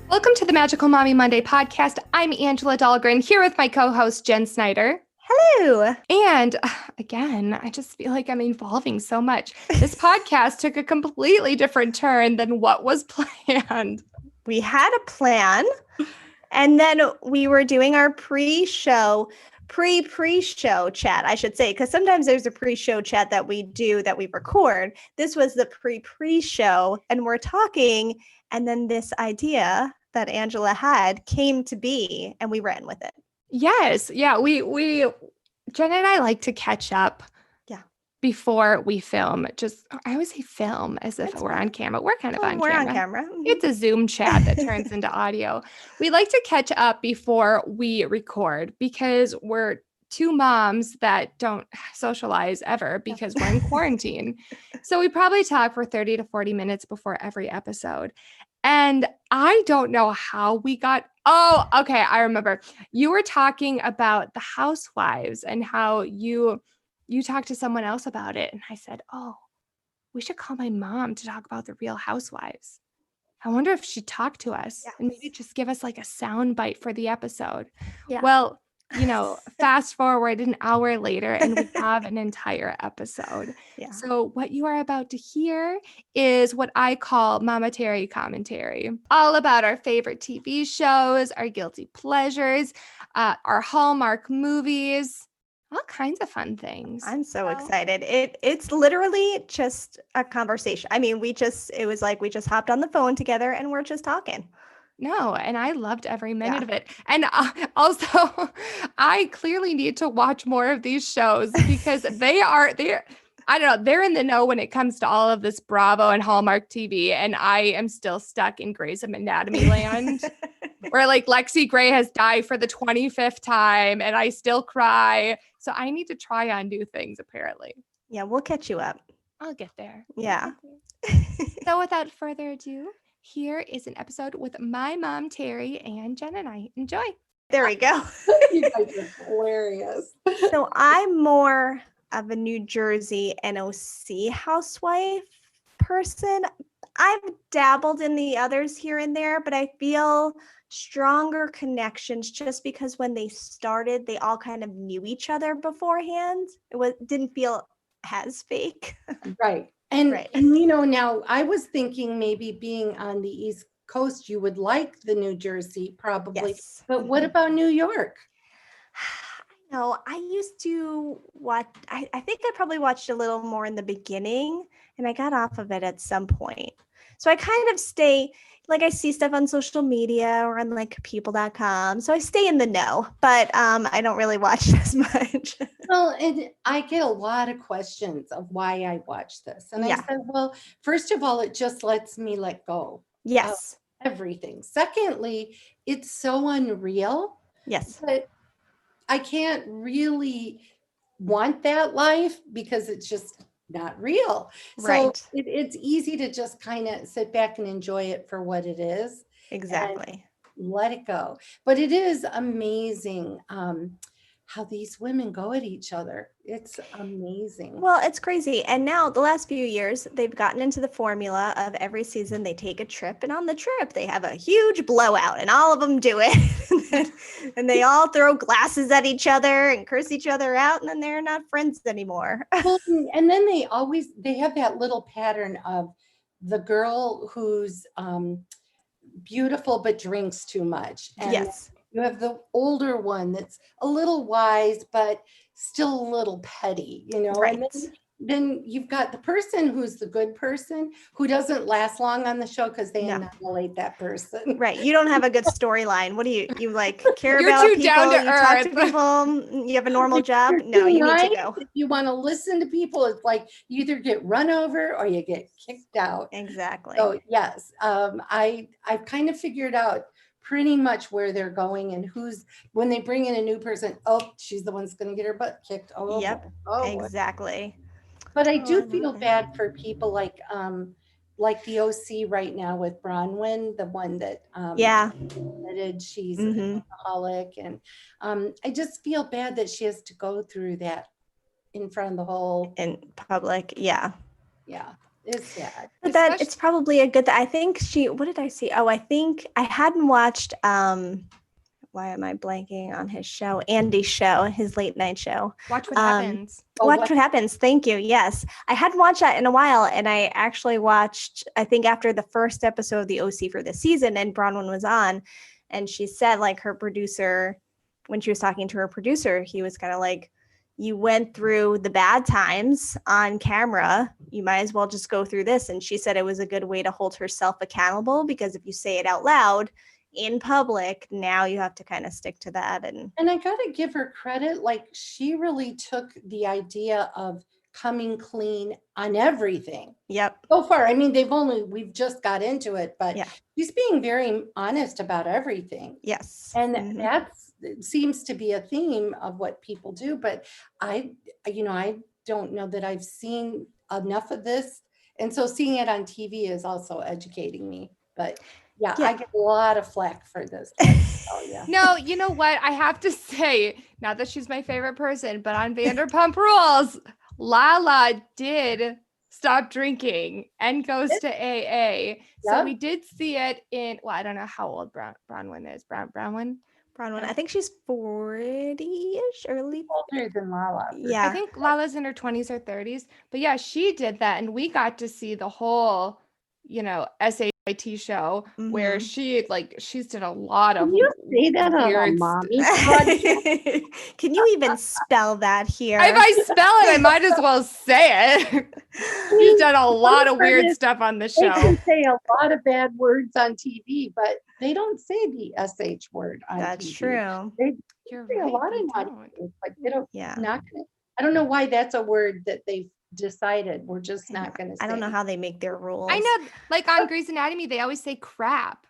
Welcome to the Magical Mommy Monday podcast. I'm Angela Dahlgren here with my co-host Jen Snyder. Hello. And again, I just feel like I'm evolving so much. This podcast took a completely different turn than what was planned. We had a plan, and then we were doing our pre-show chat, I should say, because sometimes there's a pre-show chat that we do that we record. This was the pre-show, and we're talking, and then this idea that Angela had came to be, and we ran with it. Yes. Yeah. We Jen and I like to catch up. Yeah. Before we film. I always say film as if we're on camera. We're kind of on camera. We're on camera. It's a Zoom chat that turns into audio. We like to catch up before we record because we're two moms that don't socialize ever because we're in quarantine. So we probably talk for 30 to 40 minutes before every episode. And I don't know how we got. Oh, okay. I remember you were talking about the Housewives and how you talked to someone else about it. And I said, oh, we should call my mom to talk about the Real Housewives. I wonder if she'd talk to us and maybe just give us like a sound bite for the episode. Yeah. Well, fast forward an hour later and we have an entire episode. Yeah. So what you are about to hear is what I call Momma Terri commentary, all about our favorite TV shows, our guilty pleasures, our Hallmark movies, all kinds of fun things. I'm so excited. It's literally just a conversation. I mean, it was like we just hopped on the phone together and we're just talking. No, and I loved every minute of it. And also, I clearly need to watch more of these shows because they're I don't know, they're in the know when it comes to all of this Bravo and Hallmark TV, and I am still stuck in Grey's Anatomy land, where like Lexi Gray has died for the 25th time, and I still cry. So I need to try on new things, apparently. Yeah, we'll catch you up. I'll get there. Yeah. So without further ado, here is an episode with my mom, Terri, and Jen and I. Enjoy. There we go. You guys are hilarious. So I'm more of a New Jersey NOC housewife person. I've dabbled in the others here and there, but I feel stronger connections just because when they started, they all kind of knew each other beforehand. Didn't feel as fake. Right. And now I was thinking maybe being on the East Coast, you would like the New Jersey probably. Yes. But what about New York? No, I used to watch, I think I probably watched a little more in the beginning and I got off of it at some point. So I kind of stay, like I see stuff on social media or on like people.com. So I stay in the know, but I don't really watch as much. Well, and I get a lot of questions of why I watch this. And I said, well, first of all, it just lets me let go. Yes. Of everything. Secondly, it's so unreal. Yes. But I can't really want that life because it's just not real. Right. So it's easy to just kind of sit back and enjoy it for what it is. Exactly. Let it go. But it is amazing how these women go at each other. It's amazing. Well, it's crazy. And now the last few years, they've gotten into the formula of every season they take a trip, and on the trip they have a huge blowout and all of them do it. And they all throw glasses at each other and curse each other out, and then they're not friends anymore. Well, and then they have that little pattern of the girl who's beautiful but drinks too much. And yes. You have the older one that's a little wise, but still a little petty, Right. And then you've got the person who's the good person who doesn't last long on the show because they annihilate that person. Right. You don't have a good storyline. What do you like care You're about too people? down to you earth. talk to people. You have a normal job. No, you need to go. If you want to listen to people, it's like you either get run over or you get kicked out. Exactly. So yes, I've kind of figured out pretty much where they're going and when they bring in a new person, she's the one that's going to get her butt kicked. Yep. Exactly. But I do feel bad for people like the OC right now with Bronwyn, the one that admitted she's an alcoholic, and I just feel bad that she has to go through that in front of the whole in public. Yeah. It's sad. But that it's probably a good I think what did I see? Oh, I think I hadn't watched why am I blanking on his show? Andy's show, his late night show. Watch What Happens. Watch What Happens. Thank you. Yes. I hadn't watched that in a while. And I actually watched, I think after the first episode of the OC for this season, and Bronwyn was on, and she said like her producer, when she was talking to her producer, he was kind of like, you went through the bad times on camera. You might as well just go through this. And she said it was a good way to hold herself accountable, because if you say it out loud in public, now you have to kind of stick to that. And I gotta give her credit, like she really took the idea of coming clean on everything. Yep. So far, I mean, we've just got into it, but she's being very honest about everything. Yes. And it seems to be a theme of what people do, but I don't know that I've seen enough of this. And so seeing it on TV is also educating me, but yeah, I get a lot of flack for this. No, you know what? I have to say, not that she's my favorite person, but on Vanderpump Rules, Lala did stop drinking and goes to AA. So we did see it in, I don't know how old Bronwyn is. Bronwyn? I think she's 40-ish, early. Older than Lala. Yeah. I think Lala's in her 20s or 30s. But yeah, she did that. And we got to see the whole, SAT show where she's did a lot of. Can you say that on a mommy? Can you even spell that here? If I spell it, I might as well say it. She's done a lot of weird stuff on the show. They can say a lot of bad words on TV, but they don't say the SH word on That's TV. True. They You're say right, a lot of they naughty things, but Yeah. I don't know why that's a word that they've decided we're just not going to say. I don't know how they make their rules. I know, like on Grey's Anatomy, they always say crap.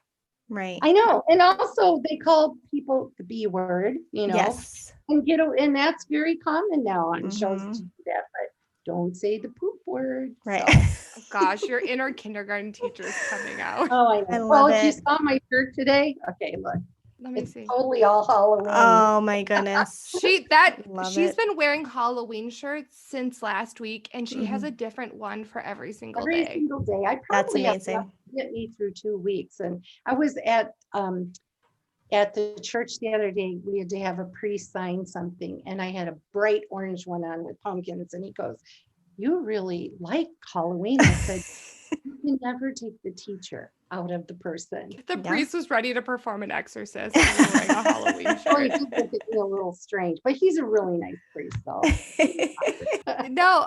Right. I know. And also they call people the B word, Yes. And that's very common now on shows to do that, but don't say the poop word. Right. So. Oh, gosh, your inner kindergarten teacher is coming out. Oh, I know. Well, you saw my shirt today? Okay, look. Let me see. Totally all Halloween. Oh my goodness. She's been wearing Halloween shirts since last week, and she has a different one for every single day. Every single day. That's amazing. Get me through 2 weeks. And I was at the church the other day. We had to have a priest sign something, and I had a bright orange one on with pumpkins. And he goes, "You really like Halloween." I said, "You can never take the teacher out of the person." The priest was ready to perform an exorcist and was wearing a Halloween shirt. Oh, he did look at me a little strange, but he's a really nice priest, though. No,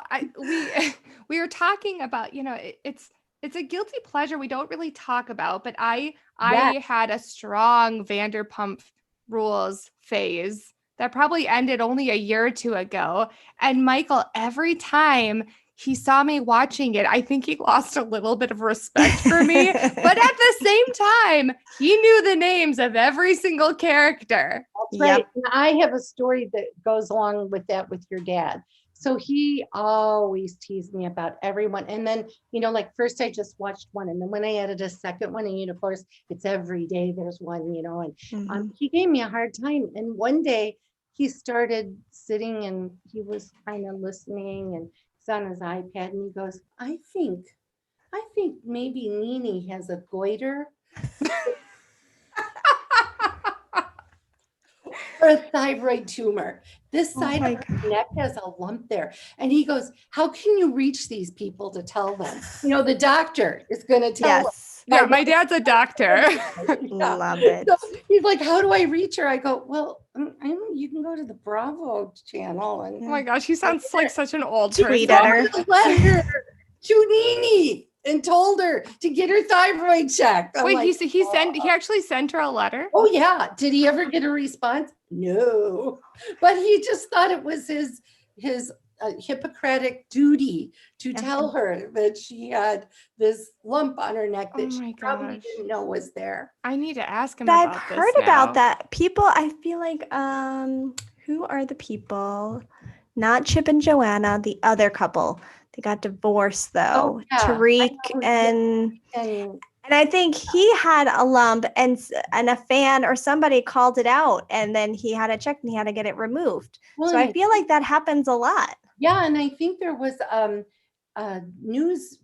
we were talking about, it's a guilty pleasure we don't really talk about, but I had a strong Vanderpump Rules phase that probably ended only a year or two ago. And Michael, every time he saw me watching it, I think he lost a little bit of respect for me. But at the same time, he knew the names of every single character. That's right. And I have a story that goes along with that with your dad. So he always teased me about everyone. And then, like first I just watched one. And then when I added a second one, and of course it's every day there's one, and he gave me a hard time. And one day he started sitting and he was kind of listening and he's on his iPad and he goes, I think maybe Nene has a goiter. Or a thyroid tumor. This side of her neck has a lump there. And he goes, how can you reach these people to tell them? The doctor is going to tell them. Yeah, my dad's a doctor. Love it. So he's like, how do I reach her? I go, well, you can go to the Bravo channel. And oh my gosh, he sounds like such an old tweet person. at her. Letter to Nene and told her to get her thyroid checked. Wait, like, he actually sent her a letter? Oh yeah. Did he ever get a response? No. But he just thought it was his Hippocratic duty to tell her that she had this lump on her neck that she probably didn't know was there. I need to ask him about I've this heard about that. People, I feel like, who are the people? Not Chip and Joanna, the other couple. They got divorced though. Tariq and I think he had a lump and a fan or somebody called it out and then he had it checked and he had to get it removed. So I feel like that happens a lot. Yeah, and I think there was a news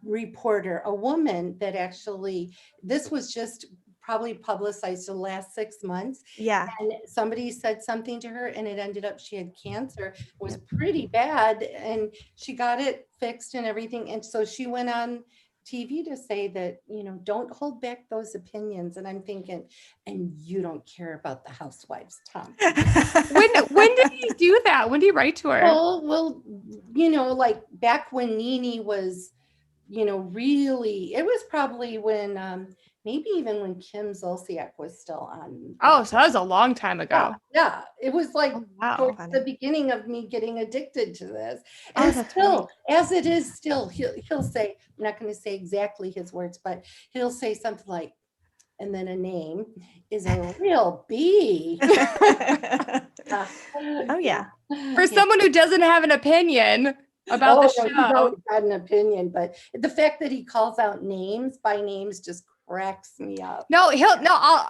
reporter, a woman that actually, this was just probably publicized the last 6 months. Yeah. And somebody said something to her and it ended up she had cancer. It was pretty bad and she got it fixed and everything. And so she went on TV to say that, don't hold back those opinions. And I'm thinking, and you don't care about the housewives, Tom. When did he do that? When did he write to her? Well, like back when Nene was, really, it was probably when, maybe even when Kim Zolciak was still on. Oh, so that was a long time ago. Yeah. It was like towards Funny. the beginning of me getting addicted to this. Oh, And that's still, as it is still, he'll say, I'm not going to say exactly his words, but he'll say something like, and then a name is a real B. Oh, yeah. For someone who doesn't have an opinion about the show. He's always got an opinion, but the fact that he calls out names by names just cracks me up.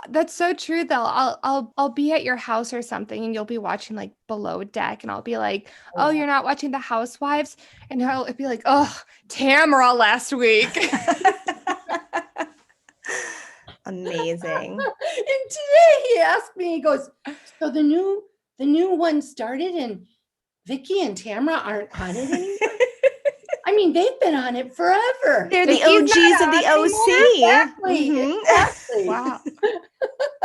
That's so true though. I'll be at your house or something and you'll be watching like Below Deck and I'll be like, oh, you're not watching the Housewives? And he'll be like, oh, Tamara last week. Amazing. And today he asked me, he goes, so the new one started and Vicky and Tamara aren't on it anymore? I mean, they've been on it forever. They're the OGs of the OC. Exactly. Wow.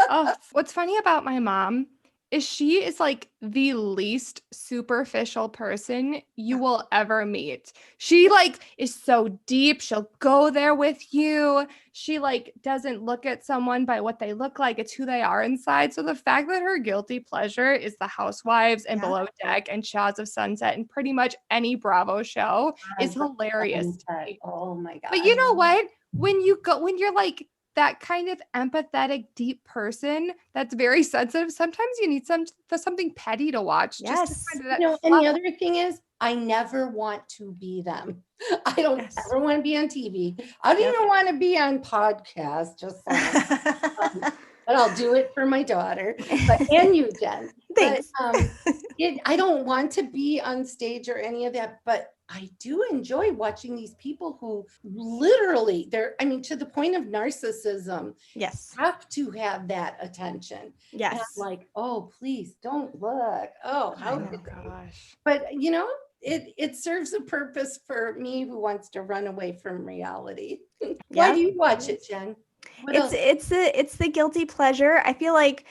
Oh, what's funny about my mom is she is like the least superficial person you will ever meet. She like is so deep. She'll go there with you. She like doesn't look at someone by what they look like. It's who they are inside. So the fact that her guilty pleasure is the Housewives and Below Deck and Shaws of Sunset and pretty much any Bravo show is hilarious to me. Oh my God. But you know what? When you're like that kind of empathetic, deep person that's very sensitive, sometimes you need something petty to watch. Yes. Just to kind of and the other thing is, I never want to be them. I don't ever want to be on TV. I don't even want to be on podcasts, just but I'll do it for my daughter. And you, Jen. Thanks. But, I don't want to be on stage or any of that, but I do enjoy watching these people who literally to the point of narcissism, have to have that attention. Yes. And I'm like, oh, please don't look. Oh, how oh gosh. But it serves a purpose for me who wants to run away from reality. Why do you watch it, Jen? It's the guilty pleasure. I feel like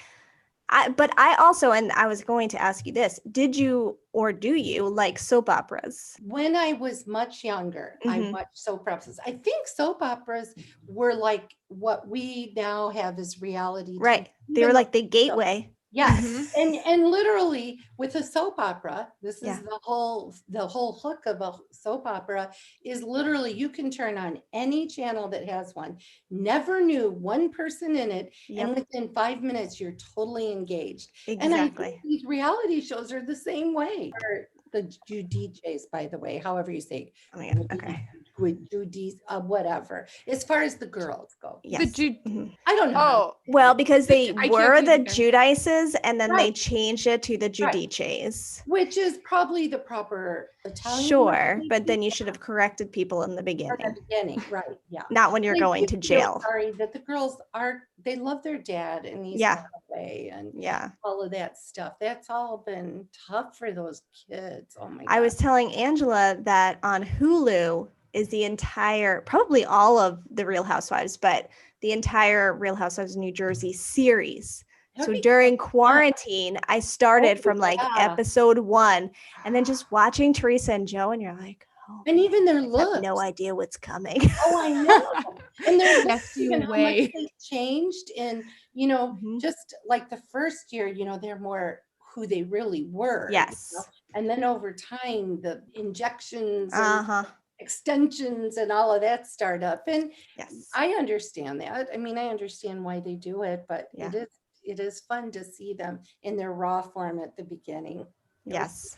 I also, and I was going to ask you this, did you or do you like soap operas? When I was much younger, I watched soap operas. I think soap operas were like what we now have as reality. Right. TV. They were like the gateway. Yes. And literally with a soap opera, this is the whole hook of a soap opera is literally you can turn on any channel that has one, never knew one person in it, and within 5 minutes you're totally engaged. Exactly. And I think these reality shows are the same way. Or the DJs, by the way, however you say. Oh my God. Okay. With Judy's, whatever. As far as the girls go, yes. I don't know. Oh, well, because they were the Judices, Judices, and then they changed it to the Giudices, which is probably the proper Italian. Sure, but then you should have corrected people in the beginning. Right? Yeah. Not when you're going to jail. Sorry that the girls they love their dad and he's away and all of that stuff. That's all been tough for those kids. Oh my God. I was telling Angela that on Hulu is the entire, probably all of the Real Housewives, but the entire Real Housewives of New Jersey series. So during quarantine, I started from like episode 1 and then just watching Teresa and Joe, and you're like, and even their looks. I have no idea what's coming. Oh, I know. And their looks, even how much they changed. And, just like the first year, they're more who they really were. Yes. And then over time, the injections and extensions and all of that start up. And I understand that. I mean, I understand why they do it, but it is fun to see them in their raw form at the beginning. Yes.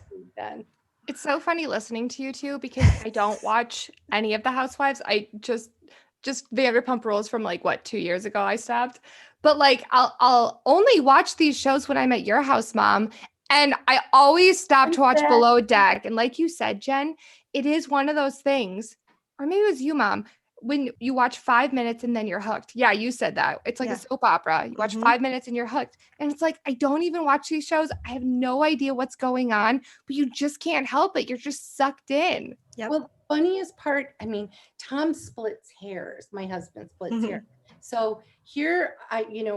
It's so funny listening to you two because I don't watch any of the Housewives. I just Vanderpump Rules from like 2 years ago I stopped. But like I'll only watch these shows when I'm at your house, Mom. And I always stop to watch Below Deck. And like you said, Jen, it is one of those things or maybe it was you, Mom, when you watch 5 minutes and then you're hooked. Yeah, you said that. It's like a soap opera. You watch 5 minutes and you're hooked. And it's like, I don't even watch these shows. I have no idea what's going on, but you just can't help it. You're just sucked in. Yep. Well, the funniest part, I mean, Tom splits hairs. My husband splits hair. So here,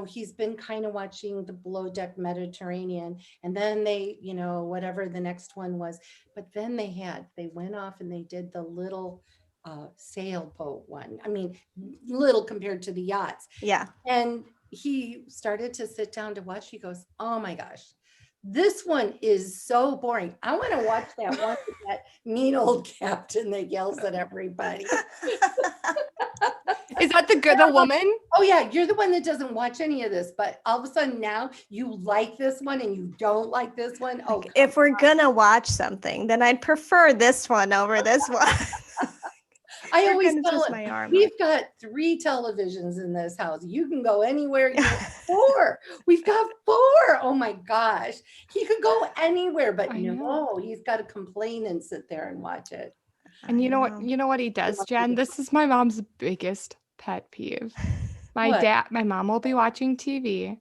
he's been kind of watching the Below Deck Mediterranean, and then they, whatever the next one was, but then they went off and they did the little sailboat one. I mean, little compared to the yachts. Yeah. And he started to sit down to watch. He goes, oh my gosh, this one is so boring. I want to watch that one with that mean old captain that yells at everybody. Is that the woman? Oh yeah, you're the one that doesn't watch any of this, but all of a sudden now you like this one and you don't like this one. Oh, if we're gonna watch something, then I'd prefer this one over this one. I always tell him, we've got 3 televisions in this house. You can go anywhere. You want 4. We've got 4. Oh my gosh. He could go anywhere, but no, he's got to complain and sit there and watch it. And you know what he does, Jen? This is my mom's biggest pet peeve. My mom will be watching TV.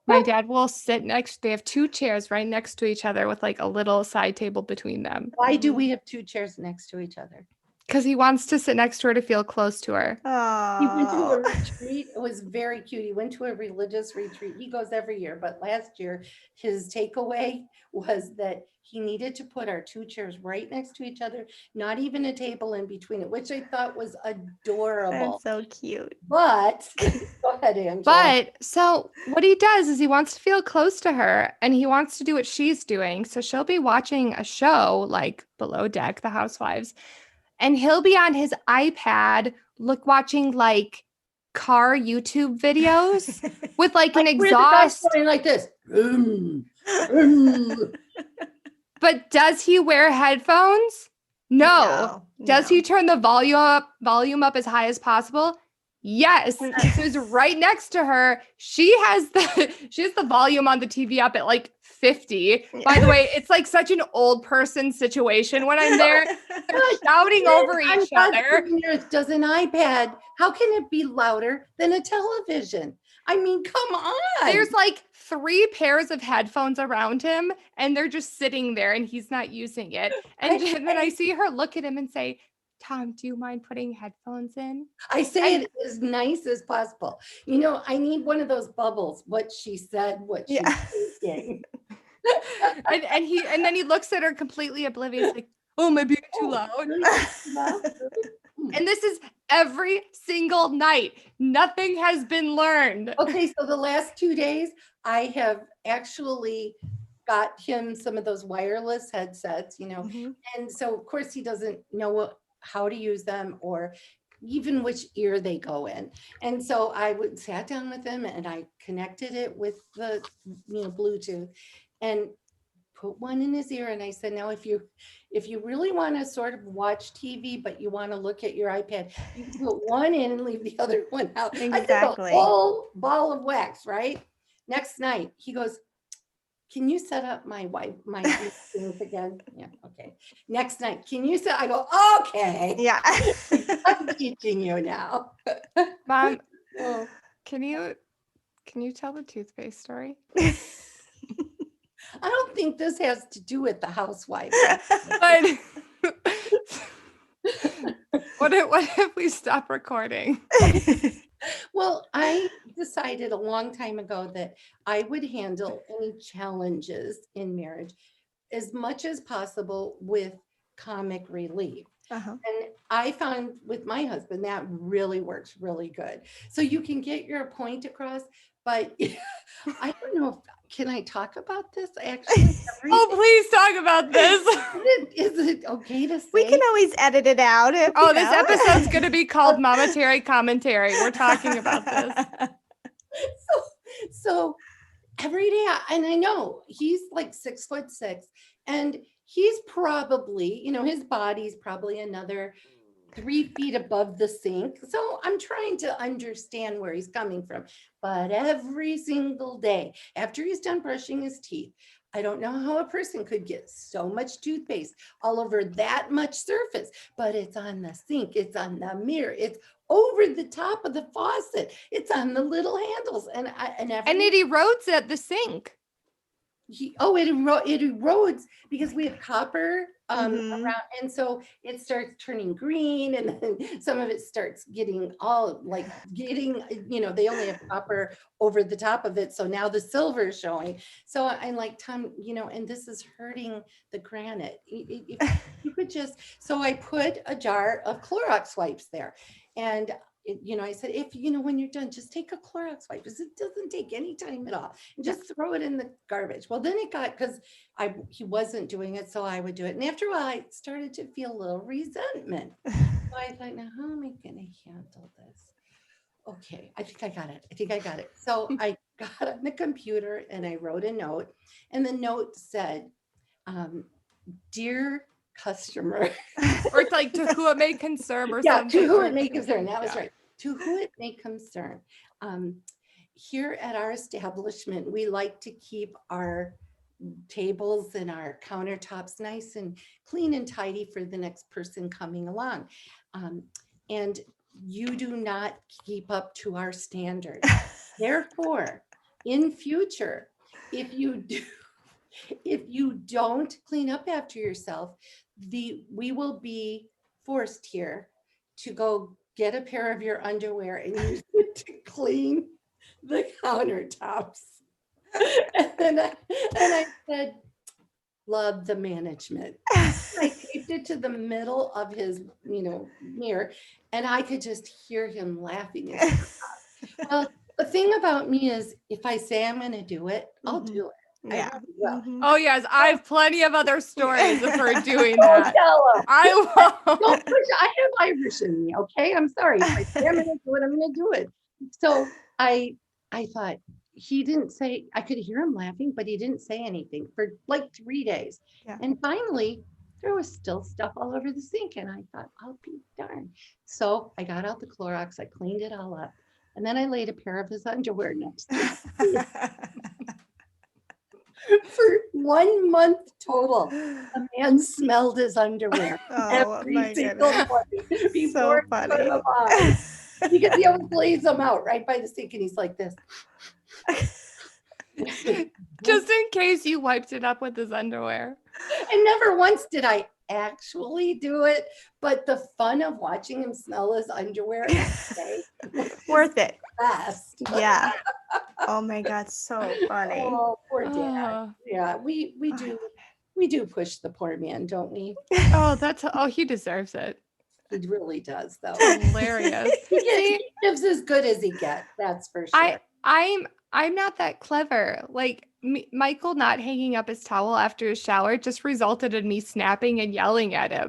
My dad will sit they have 2 chairs right next to each other with like a little side table between them. Why do we have 2 chairs next to each other? Because he wants to sit next to her to feel close to her. Oh. He went to a retreat. It was very cute. He went to a religious retreat. He goes every year, but last year his takeaway was that he needed to put our 2 chairs right next to each other, not even a table in between it, which I thought was adorable. That's so cute. But go ahead, Angela. But so what he does is he wants to feel close to her and he wants to do what she's doing. So she'll be watching a show like Below Deck, The Housewives, and he'll be on his iPad watching like car YouTube videos with like an exhaust. Like this. But does he wear headphones? No. Does he turn the volume up as high as possible? Yes. So he's right next to her. She has the volume on the TV up at like 50. By the way, it's like such an old person situation when I'm there. They're shouting over each other. Does an iPad, how can it be louder than a television? I mean, come on. There's like 3 pairs of headphones around him and they're just sitting there and he's not using it. And then I see her look at him and say, Tom, do you mind putting headphones in? I say it as nice as possible. I need one of those bubbles. What she said, what she's thinking. and then he looks at her completely oblivious, like, oh, am I being too loud? And this is every single night. Nothing has been learned. Okay, so the last 2 days, I have actually got him some of those wireless headsets, and so of course he doesn't know how to use them or even which ear they go in. And so I sat down with him and I connected it with the Bluetooth and put one in his ear. And I said, now if you really want to sort of watch TV, but you want to look at your iPad, you can put one in and leave the other one out. Exactly. I did a whole ball of wax, right? Next night, he goes, can you set up my things again? Yeah, okay. Next night, can you I go, okay. Yeah. I'm teaching you now. Mom, can you tell the toothpaste story? I don't think this has to do with the housewife. But what if we stop recording? Well, I decided a long time ago that I would handle any challenges in marriage as much as possible with comic relief. And I found with my husband that really works really good. So you can get your point across, but I don't know. Can I talk about this actually? Oh, please talk about this. Is it okay to say? We can always edit it out. This episode's going to be called Momma Terri Commentary. We're talking about this. So every day, and I know he's like 6'6", and he's probably, his body's probably another 3 feet above the sink. So I'm trying to understand where he's coming from. But every single day, after he's done brushing his teeth, I don't know how a person could get so much toothpaste all over that much surface, but it's on the sink, it's on the mirror, it's over the top of the faucet, it's on the little handles, and it erodes at the sink. It erodes because we have copper around, and so it starts turning green, and then some of it starts getting all they only have copper over the top of it, so now the silver is showing. So I'm like, Tom, and this is hurting the granite. If you could just, so I put a jar of Clorox wipes there, and I said, when you're done, just take a Clorox wipe, because it doesn't take any time at all, and just throw it in the garbage. Well, then it got, because he wasn't doing it, so I would do it. And after a while, I started to feel a little resentment. So I thought, now how am I going to handle this? Okay, I think I got it. So I got on the computer and I wrote a note, and the note said, dear customer, or it's like, to who it may concern, or yeah, something. to who it may concern. That was right. To who it may concern. Here at our establishment, we like to keep our tables and our countertops nice and clean and tidy for the next person coming along. And you do not keep up to our standards. Therefore, in future, if you don't clean up after yourself, we will be forced here to go get a pair of your underwear and use it to clean the countertops. And I said, love the management. I taped it to the middle of his, mirror, and I could just hear him laughing. Well, the thing about me is, if I say I'm going to do it, I'll do it. Yeah. Oh yes, I have plenty of other stories of her doing that. I won't. Don't push. I have Irish in me. Okay, I'm sorry. If I say I'm going to do it, I'm going to do it. So I thought, he didn't say. I could hear him laughing, but he didn't say anything for like 3 days. Yeah. And finally, there was still stuff all over the sink, and I thought, I'll be darned. So I got out the Clorox, I cleaned it all up, and then I laid a pair of his underwear next to it. For 1 month total, a man smelled his underwear. Oh my goodness. Before So funny. he put them on. Because he always lays them out right by the sink, and he's like this. Just in case you wiped it up with his underwear. And never once did I actually do it, but the fun of watching him smell his underwear worth it. Best. Yeah. Oh my God, so funny. Oh, poor dad. Yeah, we do push the poor man, don't we? He deserves it. He really does, though. Hilarious. He gives as good as he gets. That's for sure. I'm not that clever. Like Michael not hanging up his towel after his shower just resulted in me snapping and yelling at him.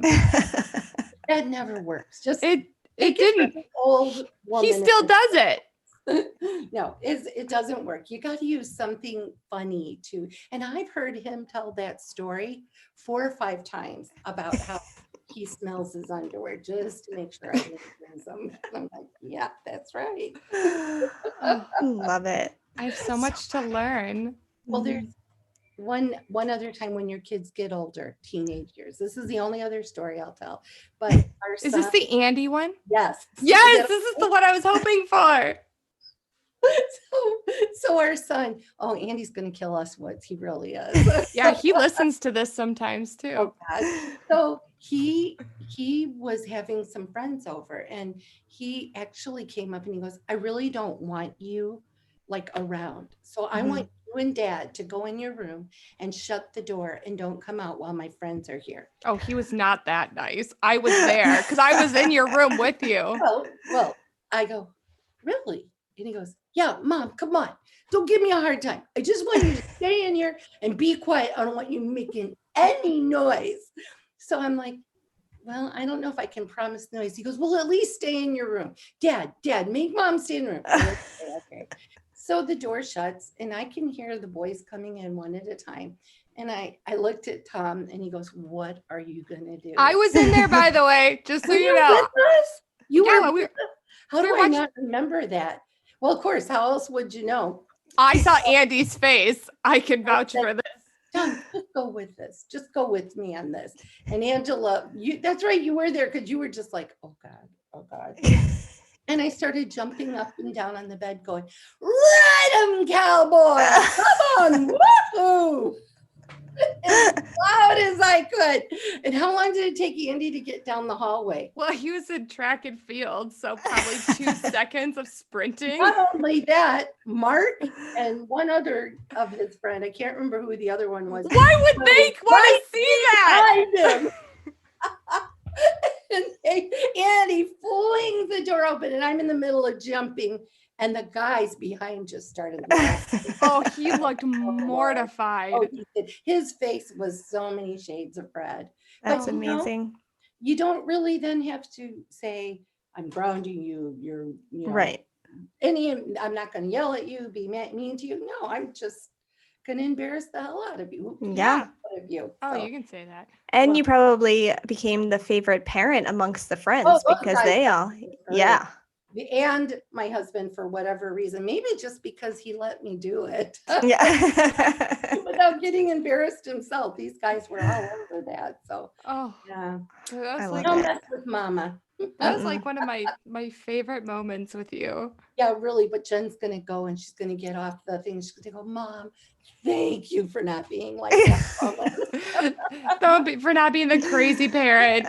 That never works. Just it didn't. Old woman. He still does it. No, it doesn't work. You got to use something funny too. And I've heard him tell that story 4 or 5 times about how he smells his underwear just to make sure I didn't rinse them. I'm like, yeah, that's right. Love it. I have so much to learn. Well, there's one other time when your kids get older, teenage years. This is the only other story I'll tell. But our is this the Andy one? Yes. Yes, this is the one I was hoping for. So our son, Andy's going to kill us. What he really is. Yeah, he listens to this sometimes too. Oh, God. So he was having some friends over, and he actually came up and he goes, I really don't want you like around. So I want you and Dad to go in your room and shut the door and don't come out while my friends are here. Oh, he was not that nice. I was there because I was in your room with you. Well, I go, really? And he goes, yeah, Mom, come on. Don't give me a hard time. I just want you to stay in here and be quiet. I don't want you making any noise. So I'm like, well, I don't know if I can promise noise. He goes, well, at least stay in your room. Dad, make Mom stay in the room. Okay. So the door shuts, and I can hear the boys coming in one at a time. And I looked at Tom, and he goes, what are you going to do? I was in there, by the way, just so you know. You were. How do I not remember that? Well, of course, how else would you know? I saw Andy's face. I can vouch for this. John, just go with this. Just go with me on this. And Angela, that's right. You were there because you were just like, oh God, oh God. And I started jumping up and down on the bed going, ride 'em, cowboy. Come on, woohoo. As loud as I could. And how long did it take Andy to get down the hallway? Well, he was in track and field, so probably 2 seconds of sprinting. Not only that, Mark and one other of his friend, I can't remember who the other one was. Why would they want to see that? Behind him. And he flings the door open, and I'm in the middle of jumping, and the guys behind just started laughing. Oh, he looked mortified. Oh, he did. His face was so many shades of red. That's But, amazing. You don't really then have to say, I'm grounding you. You're right. I'm not going to yell at you, be mean to you. No, I'm just going to embarrass the hell out of you. Yeah. Of you. Oh, So. you can say that. And you probably became the favorite parent amongst the friends because they all, yeah. And my husband, for whatever reason, maybe just because he let me do it. Yeah. Without getting embarrassed himself. These guys were all over that. So, yeah. Don't mess with Mama. That was like one of my favorite moments with you. Yeah, really. But Jen's going to go and she's going to get off the thing. She's going to go, Mom, thank you for not being like that. For not being the crazy parent.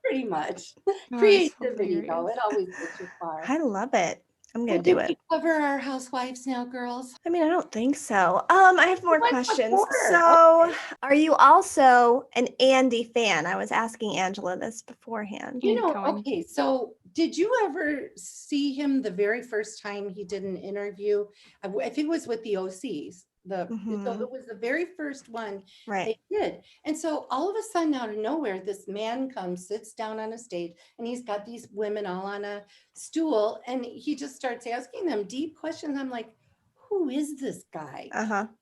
Pretty much. Oh, Creativity, though. It always gets you far. I love it. I'm going to do it. Did we cover our housewives now, girls? I mean, I don't think so. I have more questions. So, are you also an Andy fan? I was asking Angela this beforehand. Okay. So, did you ever see him the very first time he did an interview? I think it was with the OCs. So it was the very first one they did. And so all of a sudden, out of nowhere, this man comes, sits down on a stage, and he's got these women all on a stool, and he just starts asking them deep questions. I'm like, who is this guy?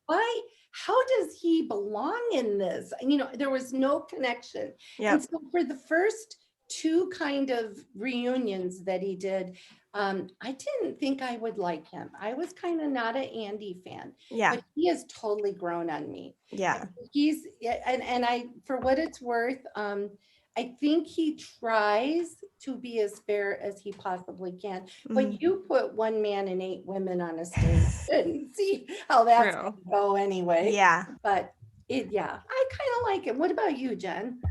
Why? How does he belong in this? There was no connection. And so for the first 2 kind of reunions that he did, I didn't think I would like him. I was kind of not an Andy fan. But he has totally grown on me. He's and I, for what it's worth, I think he tries to be as fair as he possibly can. But you put one man and 8 women on a stage and see how that's going to go anyway. But I kind of like it. What about you, Jen?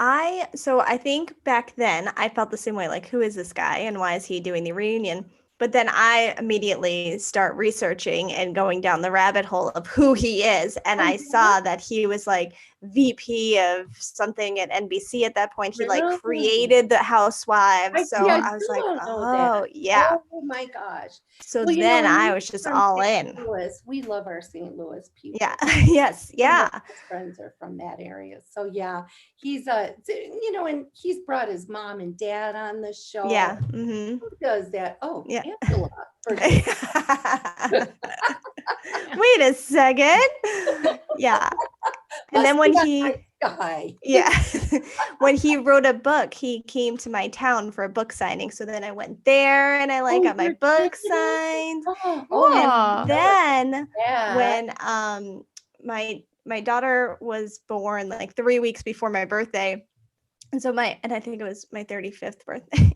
I think back then I felt the same way, like, who is this guy and why is he doing the reunion? But then I immediately start researching and going down the rabbit hole of who he is. And I saw that he was like VP of something at NBC at that point. He like created the Housewives. So I was like, oh, yeah. Oh my gosh. So then I was just all in. We love our St. Louis people. Yeah. Yes. Yeah. His friends are from that area. So yeah, he's and he's brought his mom and dad on the show. Yeah. Who does that? Oh, yeah. Angela. Wait a second. Yeah. And then when when he wrote a book, he came to my town for a book signing. So then I went there and I got my book signed. And then when my daughter was born like 3 weeks before my birthday, and so I think it was my 35th birthday.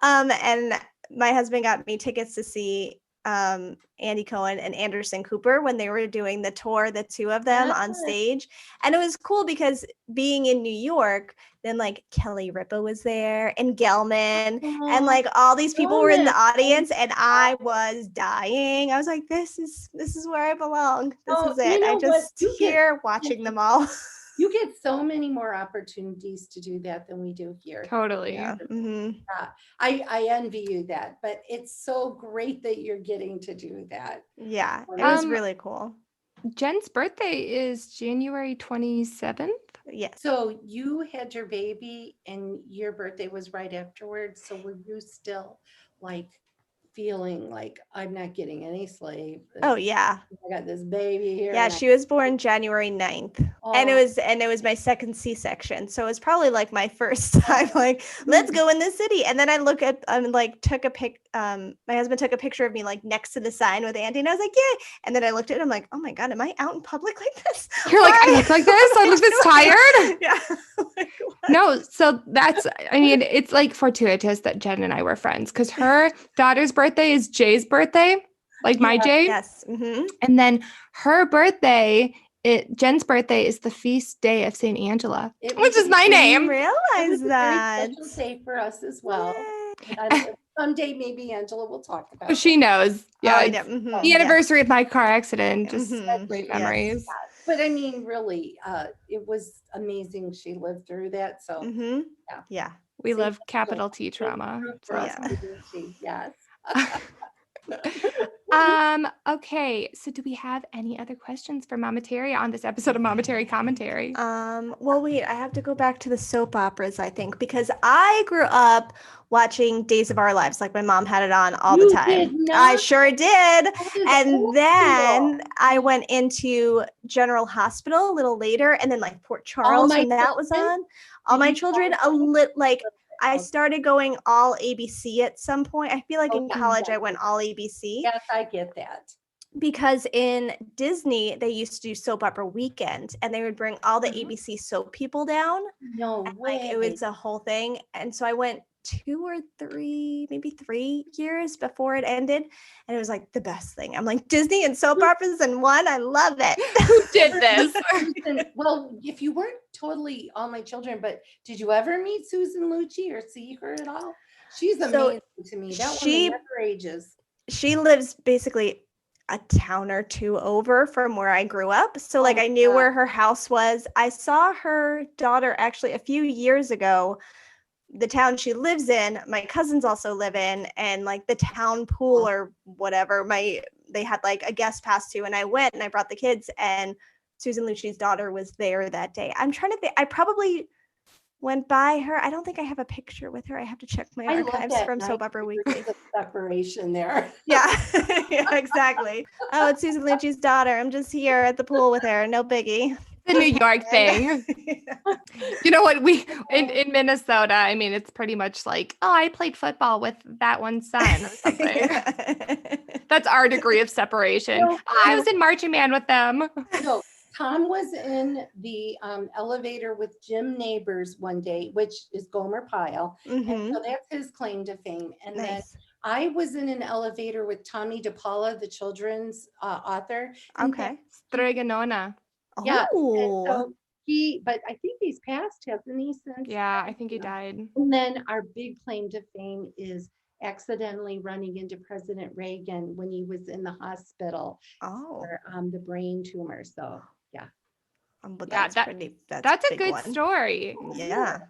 And my husband got me tickets to see Andy Cohen and Anderson Cooper when they were doing the tour, the 2 of them on stage. And it was cool because being in New York, then like Kelly Ripa was there and Gelman and like all these people were in the audience and I was dying. I was like, this is where I belong. This is it. I just here watching them all. You get so many more opportunities to do that than we do here. Totally. Yeah. Mm-hmm. I envy you that, but it's so great that you're getting to do that. Yeah, it was really cool. Jen's birthday is January 27th. Yes. So you had your baby and your birthday was right afterwards. So were you still like feeling like I'm not getting any sleep. Oh yeah. I got this baby here. Yeah, she was born January 9th. And it was my second C-section. So it was probably like my first time like, let's go in the city. And then I look at took a pic my husband took a picture of me like next to the sign with Andy, and I was like, yay. And then I looked at him like, oh my God, am I out in public like this? You're like, I look like this? I look this tired? Yeah. Like, no, so it's like fortuitous that Jen and I were friends because her daughter's birthday is Jay's birthday, like my Jay. Yes. Mm-hmm. And then her birthday, Jen's birthday is the feast day of St. Angela, which is my name. Realize that. Very special day for us as well. Someday maybe Angela will talk about it. She knows. Yeah. Mm-hmm. The anniversary of my car accident. Just great memories. Yes. But I mean, really, it was amazing she lived through that. So yeah. We love capital T trauma. Yes. Okay. So do we have any other questions for Momma Terri on this episode of Momma Terri Commentary? Well, wait, I have to go back to the soap operas, I think, because I grew up watching Days of Our Lives. Like my mom had it on all the time. I sure did. And then I went into General Hospital a little later, and then like Port Charles when that was on. All My Children, I started going all ABC at some point. I feel like in college I went all ABC. Yes, I get that. Because in Disney, they used to do soap opera weekend, and they would bring all the ABC soap people down. No way. Like, it was a whole thing. And so I went 2 or 3, maybe 3 years before it ended. And it was like the best thing. I'm like, Disney and soap operas in one. I love it. Who did this? Well, if you weren't totally All My Children, but did you ever meet Susan Lucci or see her at all? She's amazing to me. That woman never ages. She lives basically a town or 2 over from where I grew up. So like I knew where her house was. I saw her daughter actually a few years ago. The town she lives in, my cousins also live in, and like the town pool or whatever, they had like a guest pass to, and I went and I brought the kids, and Susan Lucci's daughter was there that day. I'm trying to think, I probably went by her. I don't think I have a picture with her. I have to check my archives from Soap Opera Weekly. There's a separation there. Yeah. Yeah, exactly. Oh, it's Susan Lucci's daughter. I'm just here at the pool with her. No biggie. The New York thing. You know what? We in Minnesota, I mean, it's pretty much like, oh, I played football with that one son or something. That's our degree of separation. No, I was in marching band with them. No, Tom was in the elevator with Jim Neighbors one day, which is Gomer Pyle. Mm-hmm. And so that's his claim to fame. And then I was in an elevator with Tommy DePaula, the children's author. Okay. Stregonona. Yeah. So but I think he's passed, hasn't he? Since I think he died. And then our big claim to fame is accidentally running into President Reagan when he was in the hospital for the brain tumor. So but that's a good story. Yeah.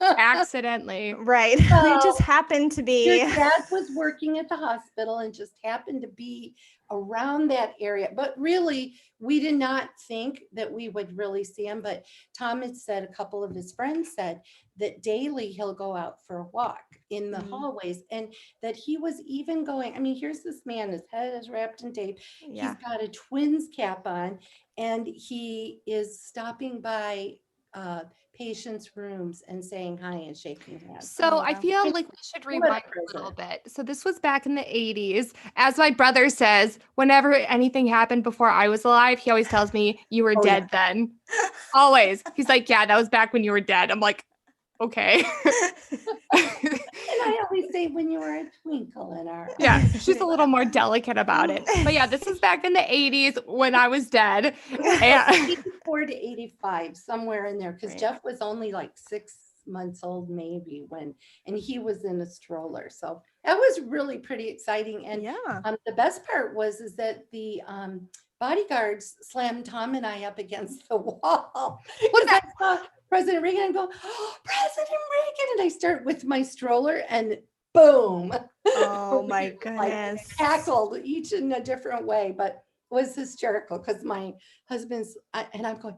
Accidentally. Right. It just happened to be. His dad was working at the hospital and just happened to be around that area. But really, we did not think that we would really see him. But Tom had said, a couple of his friends said that daily he'll go out for a walk in the hallways, and that he was even going, I mean, here's this man, his head is wrapped in tape. Yeah. He's got a twins cap on, and he is stopping by patients' rooms and saying hi and shaking hands. So I feel like we should rewind a little bit. So this was back in the 80s. As my brother says, whenever anything happened before I was alive, he always tells me, you were dead then. Always. He's like, yeah, that was back when you were dead. I'm like, okay. And I always say, when you were a twinkle in our eye. Yeah, she's a little more delicate about it. But yeah, this was back in the 80s when I was dead. 84 to 85, somewhere in there, because Jeff was only like 6 months old maybe and he was in a stroller. So that was really pretty exciting. And the best part was that the bodyguards slammed Tom and I up against the wall. I saw President Reagan and go, oh, President Reagan. And I start with my stroller and boom. Oh my goodness. Like, tackled each in a different way, but it was hysterical because my husband's, and I'm going,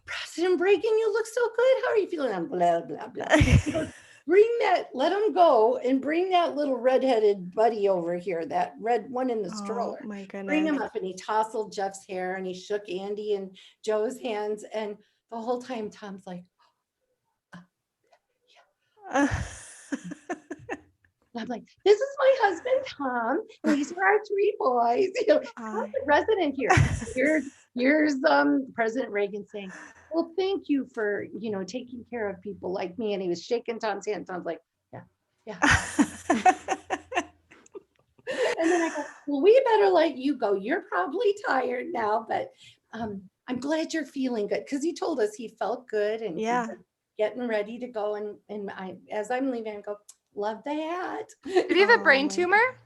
President Reagan, you look so good. How are you feeling? I'm blah, blah, blah. He goes, let him go and bring that little redheaded buddy over here, that red one in the stroller. Oh my goodness. Bring him up. And he tousled Jeff's hair and he shook Andy and Joe's hands. And the whole time Tom's like, I'm like, this is my husband, Tom. These are our 3 boys. I'm the resident here. Here's President Reagan saying, well, thank you for, taking care of people like me. And he was shaking Tom's hand. Tom's like, yeah. And then I go, well, we better let you go. You're probably tired now, but I'm glad you're feeling good. Because he told us he felt good and he was getting ready to go. And as I'm leaving, I go, love the hat. Did he have a brain tumor?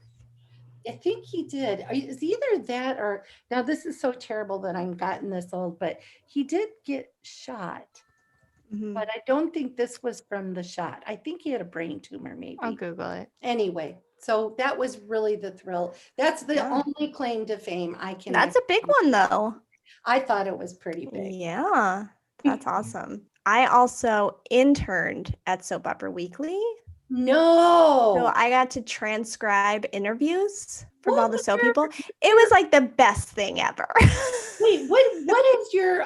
I think he did. It's either that or, now this is so terrible that I'm gotten this old, but he did get shot. Mm-hmm. But I don't think this was from the shot. I think he had a brain tumor, maybe. I'll Google it. Anyway, so that was really the thrill. That's the only claim to fame I can. That's a big one, though. I thought it was pretty big. Yeah, that's awesome. I also interned at Soap Opera Weekly. No. So I got to transcribe interviews from all the soap people. It was like the best thing ever. Wait, what is your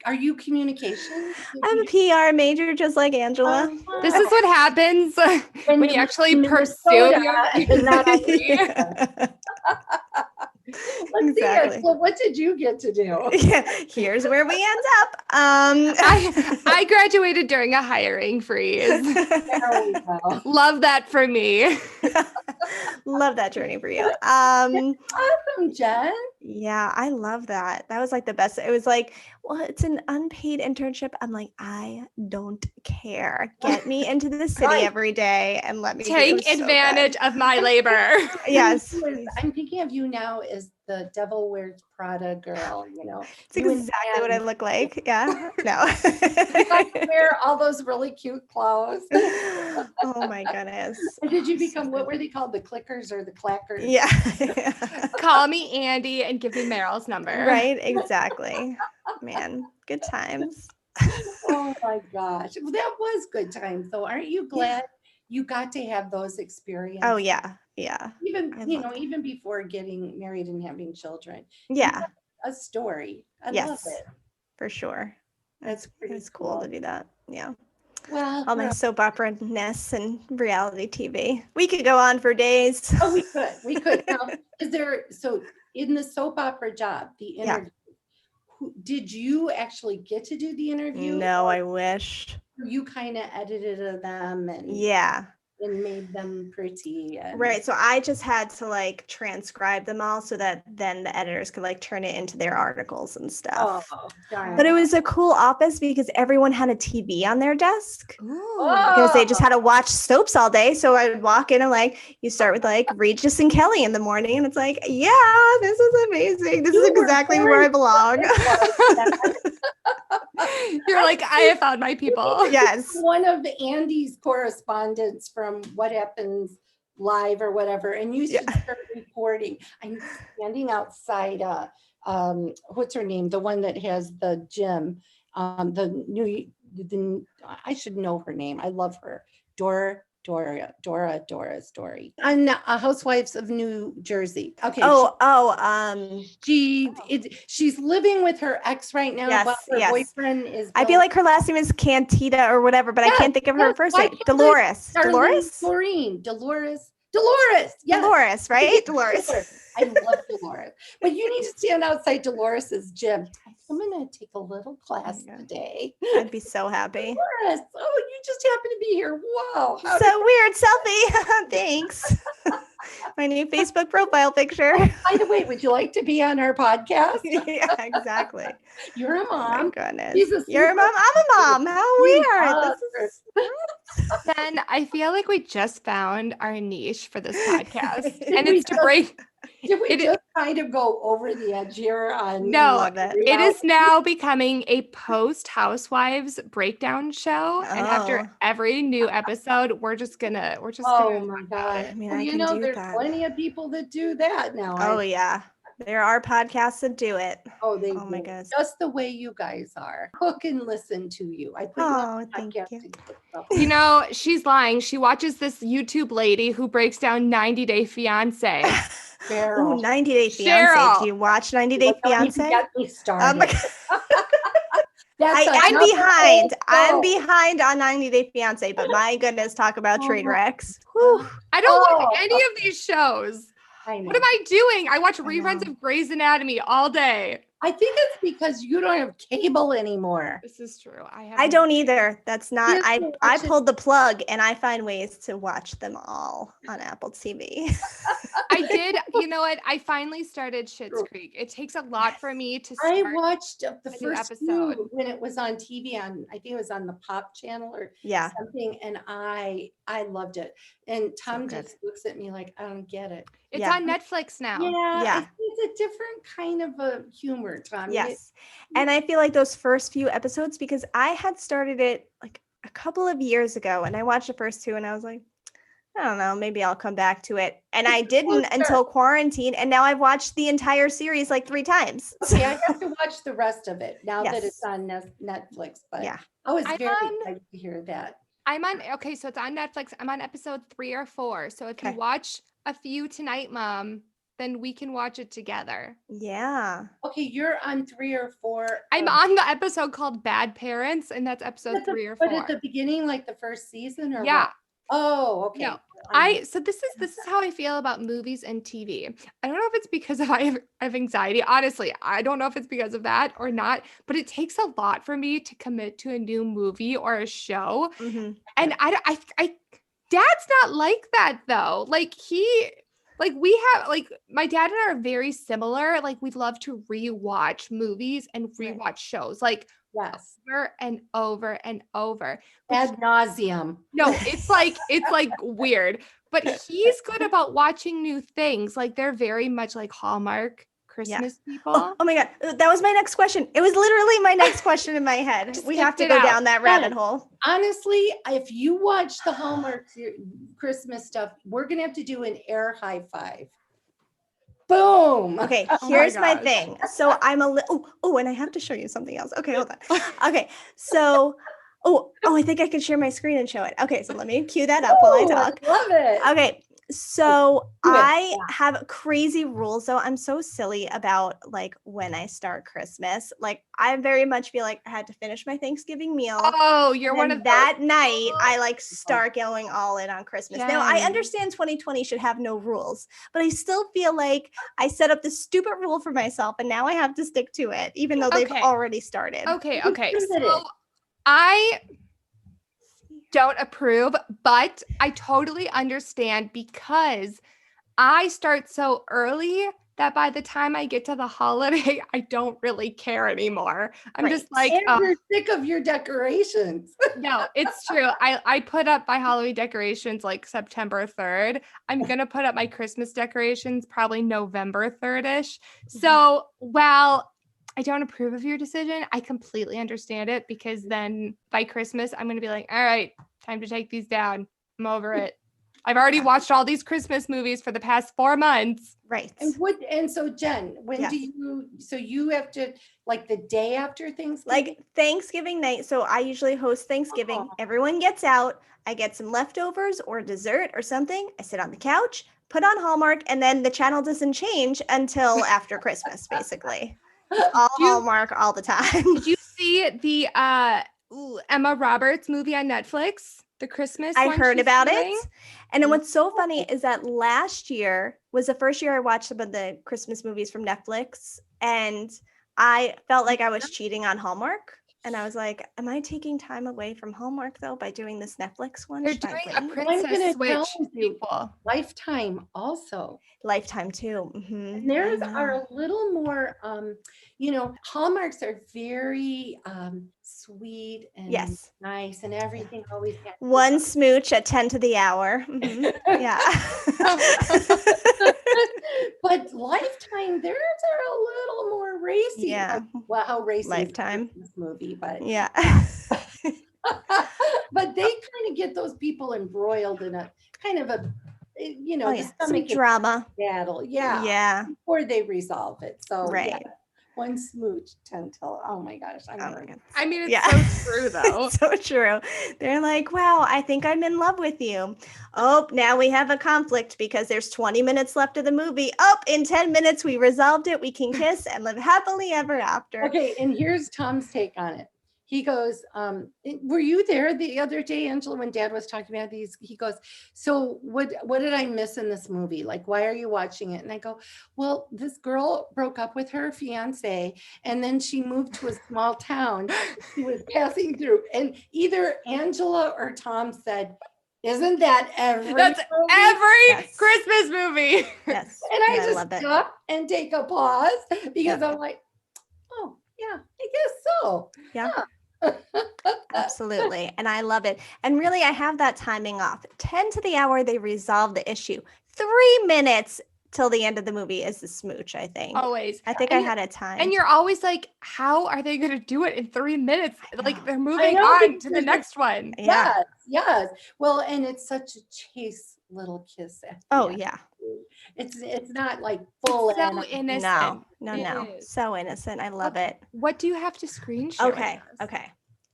are you communications? I'm a PR major just like Angela. This is what happens when you actually pursue your Exactly. Well, what did you get to do? Here's where we end up. I graduated during a hiring freeze. There we go. Love that for me. Love that journey for you. Awesome, Jen. Yeah, I love that. That was like the best. It was like, well, it's an unpaid internship. I'm like, I don't care. Get me into the city every day and let me take advantage of my labor. Yes. I'm thinking of you now as the Devil Wears Prada girl, It's exactly what I look like. Yeah. No. I wear all those really cute clothes. Oh my goodness. And did you become, what were they called? The clickers or the clackers? Yeah. Call me Andy and give me Meryl's number. Right. Exactly. Man, good times. Oh my gosh. Well, that was good times. So aren't you glad you got to have those experiences? Oh yeah. Yeah. Even before getting married and having children. Yeah. A story. I love it. For sure. That's pretty cool to do that. Yeah. Well, all my soap opera-ness and reality TV. We could go on for days. Oh, we could. Now, so in the soap opera job, the interview, did you actually get to do the interview? No, I wish. You kind of edited them and made them pretty. Right. So I just had to like transcribe them all so that then the editors could like turn it into their articles and stuff. Oh, darn. But it was a cool office because everyone had a TV on their desk. Because they just had to watch soaps all day. So I would walk in and like, you start with like Regis and Kelly in the morning. And it's like, yeah, this is amazing. This is exactly where I belong. You're like, I have found my people. Yes. One of Andy's correspondents from What Happens Live or whatever, and you should start recording. I'm standing outside what's her name? The one that has the gym. I should know her name. I love her. Dora Story. On Housewives of New Jersey. Okay. She's living with her ex right now. Yes, but her boyfriend is. I feel like her last name is Cantita or whatever, but I can't think of her first name. Dolores. Dolores. Yes. Dolores, right? Dolores. I love Dolores. But you need to stand outside Dolores's gym. I'm going to take a little class today. I'd be so happy. Dolores, you just happen to be here. Wow. So weird. Selfie. Thanks. My new Facebook profile picture. By the way, would you like to be on our podcast? Yeah, exactly. You're a mom. Oh my goodness. You're a mom. I'm a mom. How weird. Then I feel like we just found our niche for this podcast. And it's to break. Did we just kind of go over the edge here on? No, it is now becoming a post-Housewives breakdown show. And after every new episode, we're just gonna. Oh my God! I mean, there's plenty of people that do that now. Oh yeah. There are podcasts that do it. Oh, they Oh my do. goodness. Just the way you guys are. Hook and listen to you. I put you on the Thank podcast you. to get stuff. You know, she's lying. She watches this YouTube lady who breaks down 90 Day Fiance. Ooh, Cheryl. 90 Day Fiance. Cheryl. Do you watch 90 Day Don't even Fiance? get me started. I'm another behind. old I'm show. behind on 90 Day Fiance, but my goodness, talk about train Oh. wrecks. Whew. I don't watch Oh. any of these shows. I know. What am I doing? I watch I reruns know. of Grey's Anatomy all day. I think it's because you don't have cable anymore. This is true. I don't either. That's not. You have to I watch it. pulled the plug, and I find ways to watch them all on Apple TV. I did. You know what? I finally started Schitt's Creek. It takes a lot for me to start. I watched the a new first episode. few when it was on TV on, I think it was on the Pop channel or Yeah. something, and I loved it. And Tom good. just looks at me like, I don't get it. It's Yeah. on Netflix now. Yeah, Yeah. it's a different kind of a humor, Tom. Yes. And I feel like those first few episodes, because I had started it like a couple of years ago, and I watched the first two, and I was like, I don't know, maybe I'll come back to it. And I didn't until quarantine, and now I've watched the entire series like 3 times. Okay, I have to watch the rest of it now that Yes. it's on Netflix. But Yeah. I was I'm very on- excited to hear that. Okay, so it's on Netflix. I'm on episode 3 or 4. So if Okay. you watch a few tonight, Mom, then we can watch it together. Yeah. Okay, you're on 3 or 4. I'm on the episode called Bad Parents, and that's episode But 3 or 4. But at the beginning, like the first season, or Yeah. what? Oh, okay. No, I'm- so this is how I feel about movies and TV. I don't know if it's because I have anxiety. Honestly, I don't know if it's because of that or not, but it takes a lot for me to commit to a new movie or a show. Mm-hmm. And I Dad's not like that though. We have my dad and I are very similar. Like we love to rewatch movies and rewatch shows like Yes. over and over and over. Ad nauseum. No, it's like weird. But he's good about watching new things. Like they're very much like Hallmark Christmas people. Oh my God. That was my next question. It was literally my next question in my head. We have to skipped it go out. down that rabbit hole. Honestly, if you watch the Hallmark Christmas stuff, we're gonna have to do an air high five. Boom. Okay, Oh my here's my gosh. thing. So I'm a little, oh, and I have to show you something else. Okay, hold on. Okay, so, I think I can share my screen and show it. Okay, so let me cue that up while I Ooh, talk. Love it. Okay, so Do it. I have crazy rules. So I'm so silly about like when I start Christmas. Like I very much feel like I had to finish my Thanksgiving meal. Oh, you're And one then of that night, I like start going all in on Christmas. Now, I Jen. understand 2020 should have no rules, but I still feel like I set up this stupid rule for myself and now I have to stick to it, even though they've Okay. already started. Okay. Who did So it? I don't approve, but I totally understand because I start so early that by the time I get to the holiday, I don't really care anymore. I'm just like, And you're sick of your decorations. no, it's true. I put up my Halloween decorations like September 3rd. I'm going to put up my Christmas decorations probably November 3rd-ish. So while I don't approve of your decision, I completely understand it because then by Christmas, I'm going to be like, all right, time to take these down. I'm over it. I've already watched all these Christmas movies for the past 4 months. Right. And so Jen, when Yes. so you have to like the day after Thanksgiving? Like Thanksgiving night. So I usually host Thanksgiving. Oh. Everyone gets out. I get some leftovers or dessert or something. I sit on the couch, put on Hallmark, and then the channel doesn't change until after Christmas, basically. All Hallmark all the time. Did you see the Emma Roberts movie on Netflix? The Christmas I one heard she's about doing? it. And then what's so funny is that last year was the first year I watched some of the Christmas movies from Netflix. And I felt like I was cheating on Hallmark. And I was like, am I taking time away from Hallmark though by doing this Netflix one? They're Should I doing a wait? I'm princess gonna switch tell you. people. Lifetime also. Lifetime too. Mhm. And theirs I know. are a little more Hallmarks are very sweet and Yes. nice and everything always has One smooch at 10 to the hour. Mhm. Yeah. but Lifetime, theirs are a little more racy. Yeah. Well, how racy Lifetime. is this movie, but Yeah. but they kind of get those people embroiled in a kind of you know, the Some stomach drama. battle. Yeah. Yeah. Before they resolve it. So Right. yeah. One smooch, 10 till. Oh my gosh. I mean, it's so true though. It's so true. They're like, wow, I think I'm in love with you. Oh, now we have a conflict because there's 20 minutes left of the movie. Oh, in 10 minutes, we resolved it. We can kiss and live happily ever after. Okay. And here's Tom's take on it. He goes, were you there the other day, Angela, when Dad was talking about these? He goes, so what did I miss in this movie? Like, why are you watching it? And I go, well, this girl broke up with her fiance, and then she moved to a small town. She was passing through, and either Angela or Tom said, isn't that every Christmas movie? Yes. And I just stop and take a pause because I'm like, oh, yeah, I guess so. Yeah. Absolutely. And I love it. And really, I have that timing off. 10 to the hour, they resolve the issue. 3 minutes till the end of the movie is the smooch, I think. Always. I think I had a time. And you're always like, how are they going to do it in 3 minutes? Like they're moving on to the next one. Yeah. Yes. Well, and it's such a chaste little kiss. Yeah. It's not like full. So innocent. No. So innocent. I love it. What do you have to screen share? Okay.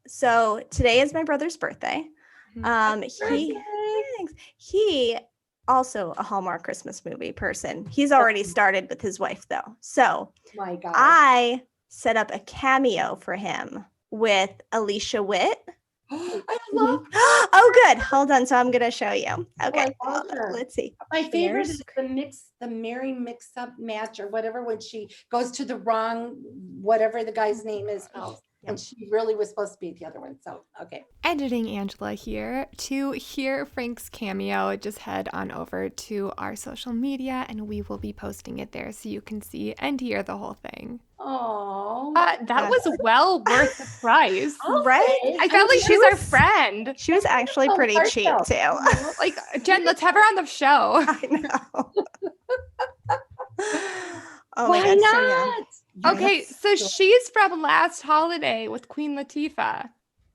So today is my brother's birthday. He also a Hallmark Christmas movie person. He's already started with his wife though. So my God, I set up a cameo for him with Alicia Witt. I love Oh, good. Hold on. So I'm going to show you. Okay. Let's see. My favorite is the Mary mix-up match or whatever, when she goes to the wrong, whatever the guy's name is, house. And she really was supposed to be the other one. So, okay. Editing Angela here. To hear Frank's cameo, just head on over to our social media and we will be posting it there so you can see and hear the whole thing. Oh, that was well worth the price. Right? I felt like she's our friend. She was actually pretty cheap too. Like, Jen, let's have her on the show. I know. Why not? Okay, so she's from Last Holiday with Queen Latifah.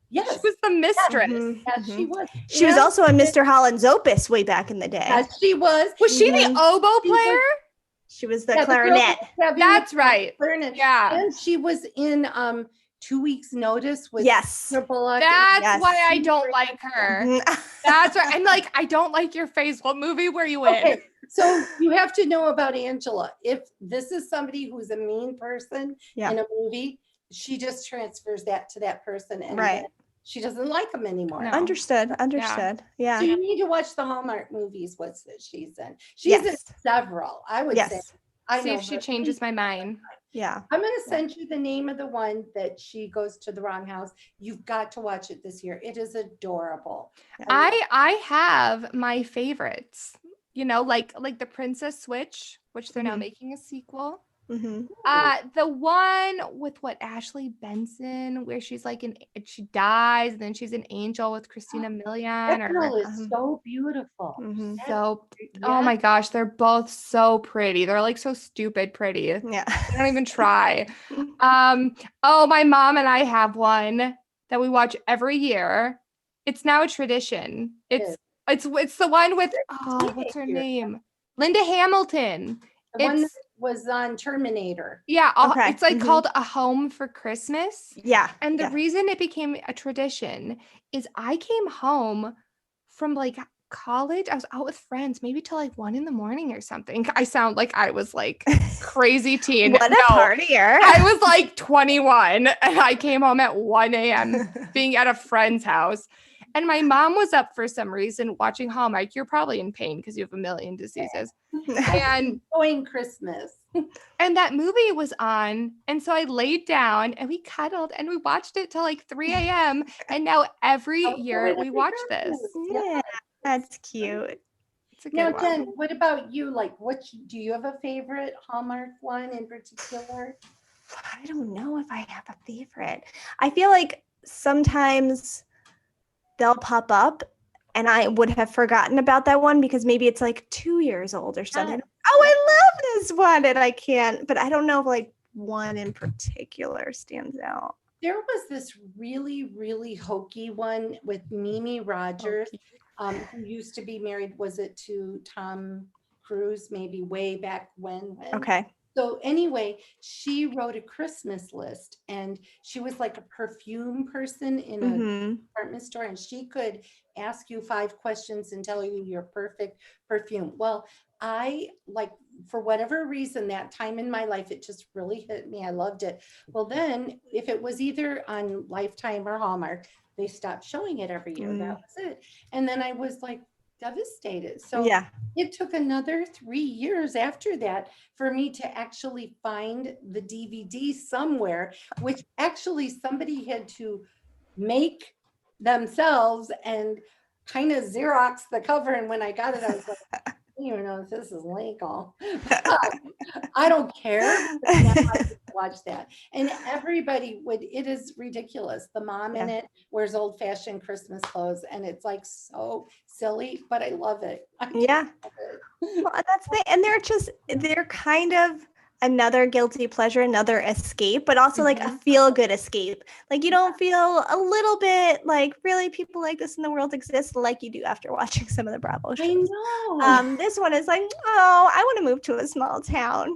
Yes. She was the mistress. Yes, she was. She was also in Mr. Holland's Opus way back in the day. Yes, she was. Was she the oboe player? She was the clarinet. That's right. Clarinet. Yeah. And she was in 2 Weeks Notice with Bullock. That's why I don't like her. That's right. I'm like, I don't like your face. What movie were you in? So you have to know about Angela. If this is somebody who's a mean person in a movie, she just transfers that to that person, and she doesn't like them anymore. No. Understood. Yeah. So you need to watch the Hallmark movies. What's that she's in? She's in several. I would say. See if she changes my mind. Yeah. I'm going to send you the name of the one that she goes to the wrong house. You've got to watch it this year. It is adorable. I have my favorites. You know, like the Princess Switch, which they're now making a sequel. The one with Ashley Benson, where she's like she dies, and then she's an angel with Christina Milian. That girl is so beautiful. So, oh my gosh, they're both so pretty. They're like so stupid pretty. Yeah, they don't even try. Oh, my mom and I have one that we watch every year. It's now a tradition. It's the one with what's her name? Linda Hamilton. The one that was on Terminator. Yeah, it's like called A Home for Christmas. Yeah. And the reason it became a tradition is I came home from like college. I was out with friends, maybe till like 1 a.m. or something. I sound like I was like crazy teen. What a partier. I was like 21 and I came home at 1 a.m. being at a friend's house. And my mom was up for some reason watching Hallmark. You're probably in pain because you have a million diseases. And enjoying Christmas. And that movie was on. And so I laid down and we cuddled and we watched it till like 3 a.m. And now every year we watch this. Yeah, that's cute. It's a good now, one. Jen, what about you? Like, do you have a favorite Hallmark one in particular? I don't know if I have a favorite. I feel like sometimes they'll pop up and I would have forgotten about that one because maybe it's like 2 years old or something. Oh, I love this one. And I can't, but I don't know if like one in particular stands out. There was this really, really hokey one with Mimi Rogers. who used to be married, was it to Tom Cruise, maybe way back when? Okay. So anyway, she wrote a Christmas list, and she was like a perfume person in a department store, and she could ask you 5 questions and tell you your perfect perfume. Well, I like, for whatever reason, that time in my life, it just really hit me. I loved it. Well, then if it was either on Lifetime or Hallmark, they stopped showing it every year. That was it. And then I was like devastated. So Yeah. it took another 3 years after that for me to actually find the DVD somewhere, which actually somebody had to make themselves and kind of Xerox the cover. And when I got it, I was like, I don't even know if this is legal. I don't care. Now I get to watch that. And everybody would, it is ridiculous. The mom in it wears old fashioned Christmas clothes, and it's like so silly, but I love it. Yeah. Well, that's the, and they're kind of another guilty pleasure, another escape, but also like a feel good escape. Like you don't feel a little bit like really people like this in the world exist like you do after watching some of the Bravo shows. I know. This one is like, oh, I want to move to a small town.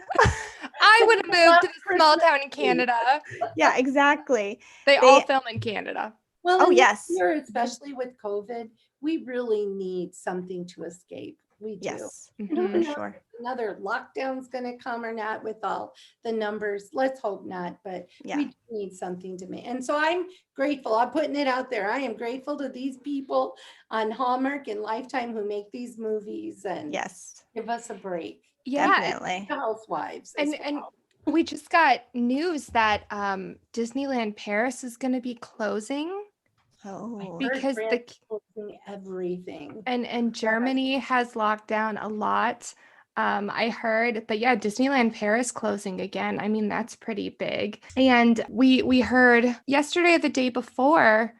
I would have moved to a small town in Canada. Yeah, exactly. They all film in Canada. Well, yes. Here, especially with COVID, we really need something to escape. We do. Yes, For sure. Another lockdown's going to come or not with all the numbers. Let's hope not, but we need something to make. And so I'm grateful. I'm putting it out there. I am grateful to these people on Hallmark and Lifetime who make these movies and give us a break. Yeah, definitely. The Housewives. And we just got news that Disneyland Paris is going to be closing. Oh, because everything. And Germany has locked down a lot. I heard that Disneyland Paris closing again. I mean, that's pretty big. And we heard yesterday or the day before,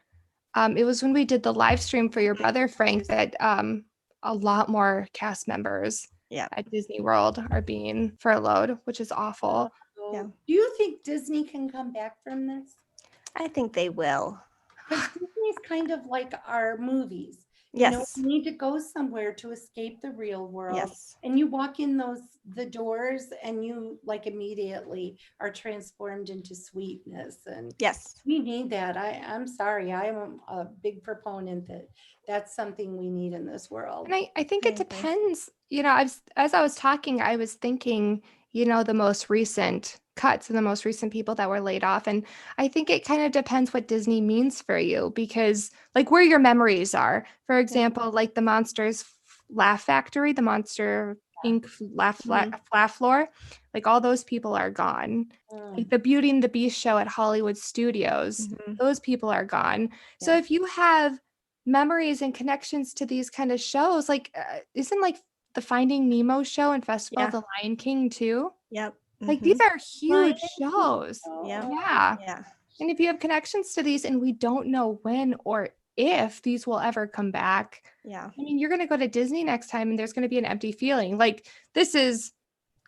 it was when we did the live stream for your brother Frank, that a lot more cast members at Disney World are being furloughed, which is awful. Do you think Disney can come back from this? I think they will. Because Disney's kind of like our movies. Yes. You know, you need to go somewhere to escape the real world. Yes. And you walk in the doors and you like immediately are transformed into sweetness. And we need that. I'm sorry. I'm a big proponent that that's something we need in this world. And I think it depends. You know, as I was talking, I was thinking, you know, the most recent cuts and the most recent people that were laid off. And I think it kind of depends what Disney means for you, because like where your memories are. For example, like the Monsters Laugh Factory, the Monster Inc. Laugh Floor, like all those people are gone. Like the Beauty and the Beast show at Hollywood Studios, those people are gone. So if you have memories and connections to these kind of shows, like isn't like the Finding Nemo show and Festival of the Lion King too? Like these are huge shows. Yeah. And if you have connections to these and we don't know when or if these will ever come back, I mean, you're going to go to Disney next time and there's going to be an empty feeling. Like this is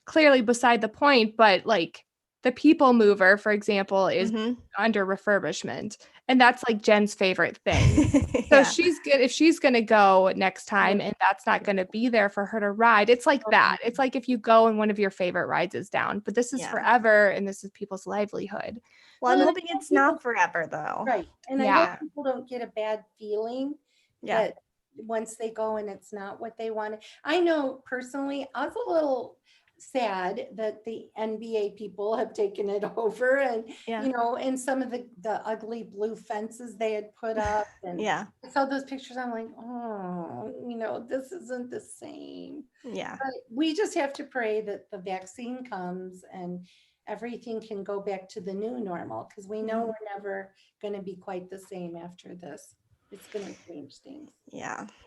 clearly beside the point, but like the People Mover, for example, is under refurbishment. And that's like Jen's favorite thing. So she's good if she's going to go next time and that's not going to be there for her to ride. It's like that. It's like if you go and one of your favorite rides is down, but this is forever and this is people's livelihood. Well, I'm hoping it's not forever though. Right. And I hope people don't get a bad feeling that once they go and it's not what they wanted. I know personally, I was a little sad that the NBA people have taken it over and you know, and some of the ugly blue fences they had put up and I saw those pictures. I'm like, oh, you know, this isn't the same. But we just have to pray that the vaccine comes and everything can go back to the new normal, because we know we're never going to be quite the same after this. It's going to change things.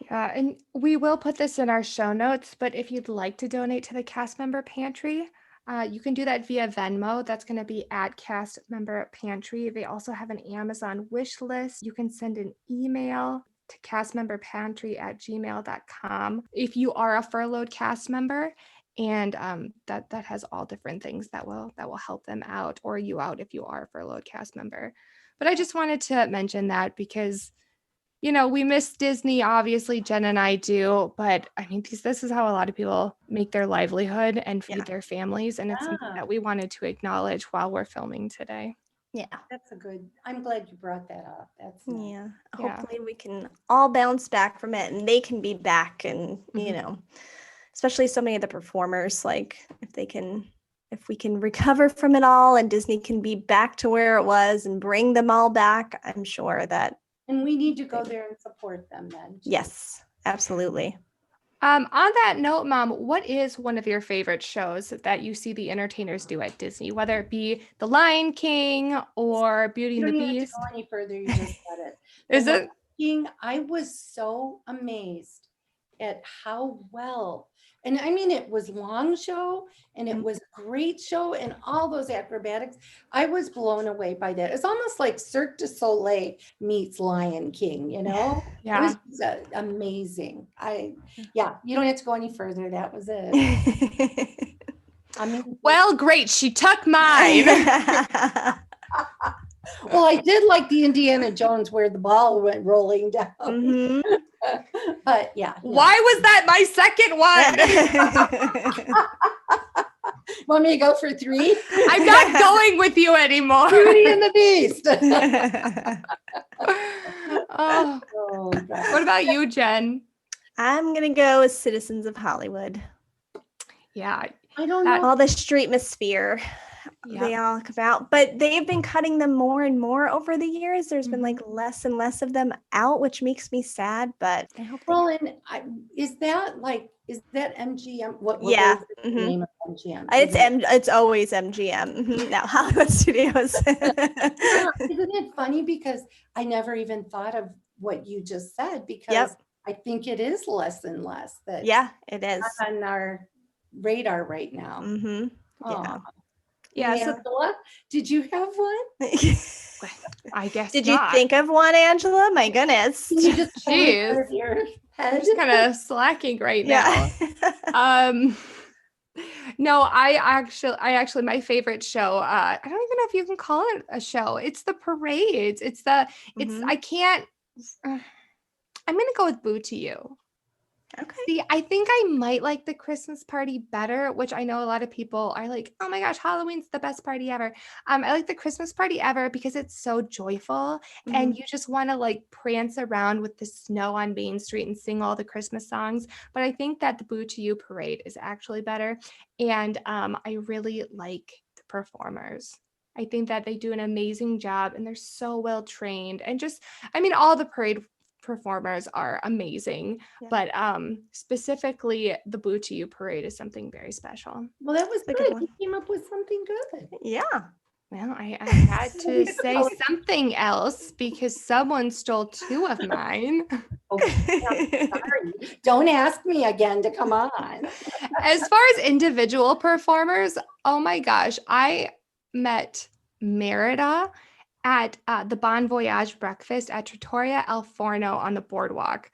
And we will put this in our show notes, but if you'd like to donate to the cast member pantry, you can do that via Venmo. That's going to be at Cast Member Pantry. They also have an Amazon wish list. You can send an email to castmemberpantry@gmail.com if you are a furloughed cast member, and that has all different things that will help them out, or you out if you are a furloughed cast member. But I just wanted to mention that because we miss Disney, obviously, Jen and I do, but I mean, this is how a lot of people make their livelihood and feed their families, and it's something that we wanted to acknowledge while we're filming today. Yeah. I'm glad you brought that up. That's nice. Yeah. Hopefully we can all bounce back from it and they can be back, and, especially so many of the performers, like if we can recover from it all and Disney can be back to where it was and bring them all back, I'm sure that. And we need to go there and support them then. Yes, absolutely. On that note, Mom, what is one of your favorite shows that you see the entertainers do at Disney, whether it be The Lion King or Beauty and the Beast? You don't have to go any further. You just said it. Is it? King, I was so amazed at how well, and I mean, it was long show and it was a great show and all those acrobatics. I was blown away by that. It's almost like Cirque du Soleil meets Lion King, Yeah. It was amazing. You don't have to go any further. That was it. I mean, well, great. She took mine. Well, I did like the Indiana Jones where the ball went rolling down. Mm-hmm. But yeah. Why was that my second one? Want me to go for 3? I'm not going with you anymore. Beauty and the Beast. What about you, Jen? I'm going to go with Citizens of Hollywood. Yeah. I don't know. All the streetmosphere. They all come out, but they've been cutting them more and more over the years. There's been like less and less of them out, which makes me sad, but I hope. Is that MGM? What yeah. is the name of MGM? It's always MGM. Now Hollywood Studios. Isn't it funny? Because I never even thought of what you just said, because I think it is less and less that it is on our radar right now. Mm-hmm. Yeah. Angela, did you have one? I guess. Did you think of one, Angela? My goodness. Can you just Jeez. your head? I'm just kind of slacking right now. No, I actually my favorite show. I don't even know if you can call it a show. It's the parades. I can't. I'm gonna go with Boo to You. Okay. See, I think I might like the Christmas party better, which I know a lot of people are like, oh my gosh, Halloween's the best party ever. I like the Christmas party ever because it's so joyful and you just want to like prance around with the snow on Main Street and sing all the Christmas songs. But I think that the Boo to You parade is actually better. And I really like the performers. I think that they do an amazing job and they're so well trained, and all the parade performers are amazing, but specifically the Boo to You parade is something very special. Well, that was good. You came up with something good. Yeah. Well, I had to say something else because someone stole 2 of mine. Okay, sorry. Don't ask me again to come on. As far as individual performers, oh my gosh, I met Merida at the Bon Voyage breakfast at Trattoria El Forno on the boardwalk.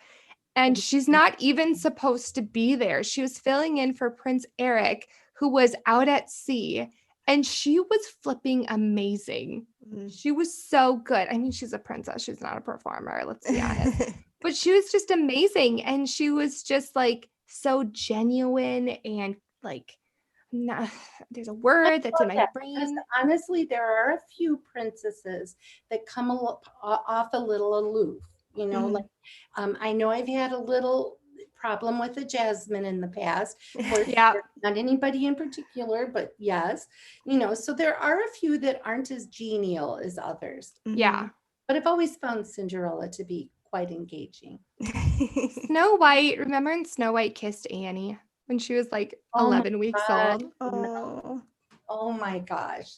And she's not even supposed to be there. She was filling in for Prince Eric, who was out at sea. And she was flipping amazing. She was so good. I mean, she's a princess. She's not a performer, let's be honest. But she was just amazing. And she was just like so genuine and like, there's a word that's in my brain. Because honestly, there are a few princesses that come off a little aloof, like I know I've had a little problem with a Jasmine in the past. Not anybody in particular, but yes, so there are a few that aren't as genial as others. Yeah. But I've always found Cinderella to be quite engaging. Snow White, remember when Snow White kissed Annie when she was like 11 weeks old? Oh my gosh.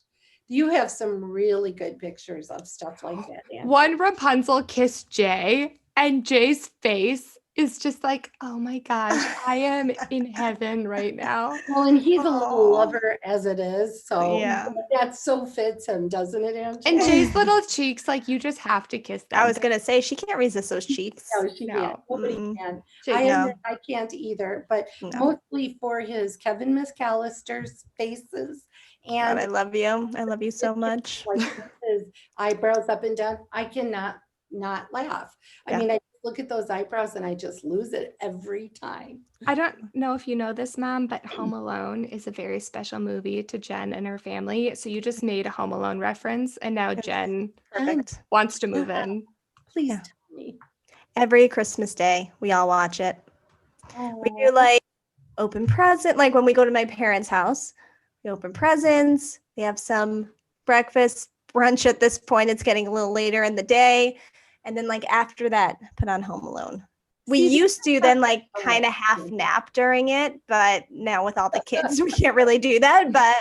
You have some really good pictures of stuff like that. Anne. One Rapunzel kissed Jay, and Jay's face is just like, oh my gosh, I am in heaven right now. Well, and he's a little lover as it is. So that so fits him, doesn't it, Angela? And Jay's little cheeks, like you just have to kiss them. I was going to say, she can't resist those cheeks. No, she can't. Nobody can. I can't either, but mostly for his Kevin McAllister's faces. And God, I love you. I love you so much. Like his eyebrows up and down. I cannot not laugh. Yeah. I mean, I look at those eyebrows and I just lose it every time. I don't know if you know this, Mom, but Home Alone is a very special movie to Jen and her family. So you just made a Home Alone reference, and now Jen Perfect. wants to move in. Please Yeah. tell me. Every Christmas day, we all watch it. We do Oh, like open present, like when we go to my parents' house, we open presents, we have some breakfast, brunch at this point. It's getting a little later in the day. And then like after that, put on Home Alone. We See, used to then like Oh, kind of half nap during it, but now with all the kids, we can't really do that. But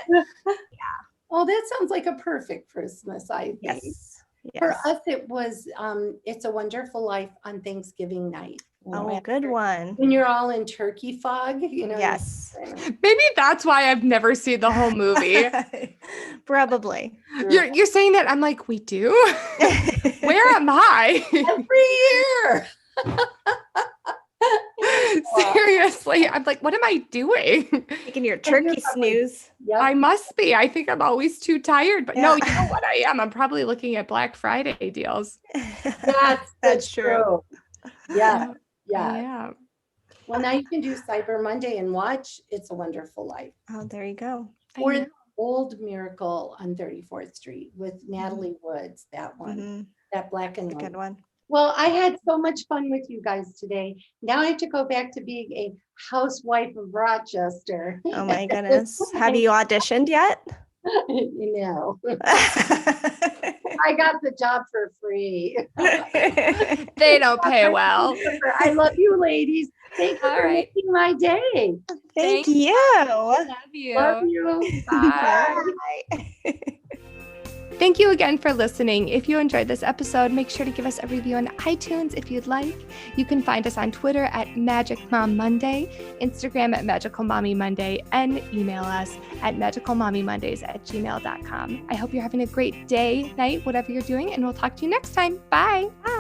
oh, that sounds like a perfect Christmas, I think. yes. For us, it was It's a Wonderful Life on Thanksgiving night. Oh, good one. When you're all in turkey fog, Yes. Maybe that's why I've never seen the whole movie. Probably. You're saying that, I'm like, we do? Where am I? Every year. Seriously, I'm like, what am I doing? Taking your turkey snooze. Yep. I must be. I think I'm always too tired. But no, you know what I am? I'm probably looking at Black Friday deals. That's true. Yeah. Yeah. Well, now you can do Cyber Monday and watch It's a Wonderful Life. Oh, there you go. Or the Old Miracle on 34th Street with Natalie Woods. That one. Mm-hmm. That black and That's a white. good one. Well, I had so much fun with you guys today. Now I have to go back to being a housewife of Rochester. Oh my goodness. Have you auditioned yet? No. I got the job for free. They don't pay well. I love you, ladies. Thank you All for right. making my day. Thank you. Love you. Love you. Bye. Bye. Thank you again for listening. If you enjoyed this episode, make sure to give us a review on iTunes if you'd like. You can find us on Twitter at Magic Mom Monday, Instagram at Magical Mommy Monday, and email us at magicalmommymondays@gmail.com. I hope you're having a great day, night, whatever you're doing, and we'll talk to you next time. Bye. Bye.